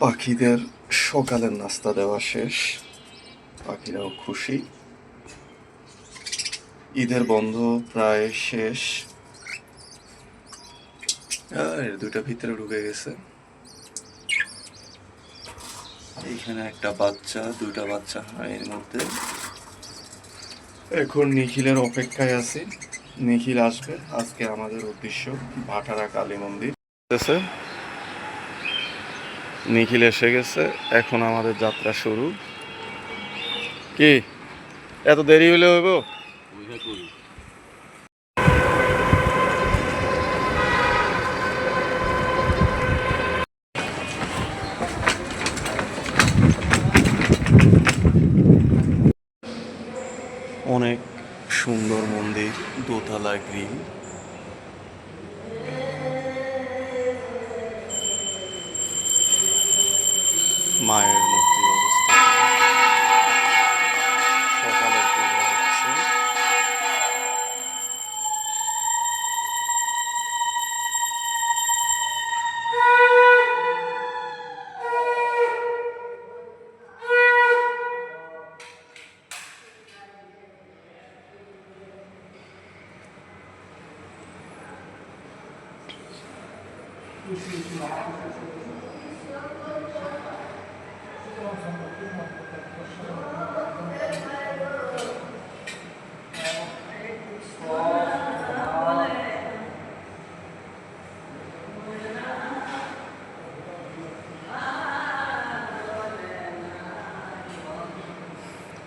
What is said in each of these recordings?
পাখিদের সকালের নাস্তা দেওয়া শেষ, পাখিরাও খুশি। ঈদের বন্ধ প্রায় শেষ। দুইটা ভিতরে ঢুকে গেছে। এইখানে একটা বাচ্চা, দুইটা বাচ্চা হাঁড়ির মধ্যে। এখন নিখিলের অপেক্ষায় আছি, নিখিল আসবে। আজকে আমাদের উদ্দেশ্য ভাটারা কালী মন্দির। নিখিল এসে গেছে, এখন আমাদের যাত্রা শুরু। কি এত দেরি হইলে হইব? অনেক সুন্দর মন্দির, দোতলা গ্রিল। মায়ের মূর্তি অবস্থা। সকালের পূজা হচ্ছে।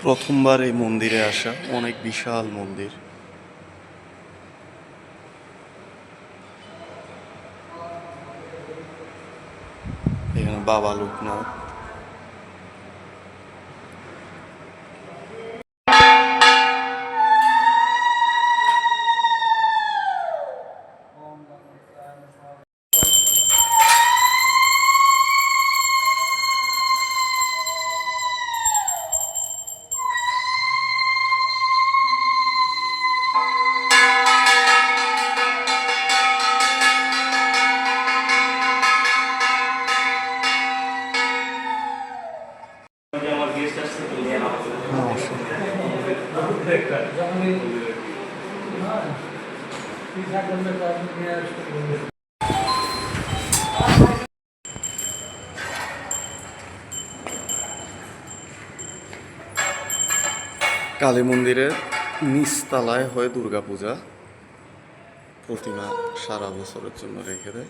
প্রথমবার এই মন্দিরে আসা, অনেক বিশাল মন্দির। এখানে বাবা লোকনাথ। কালী মন্দিরের নিচতলায় হয় দুর্গাপূজা, প্রতিমা সারা বছরের জন্য রেখে দেয়।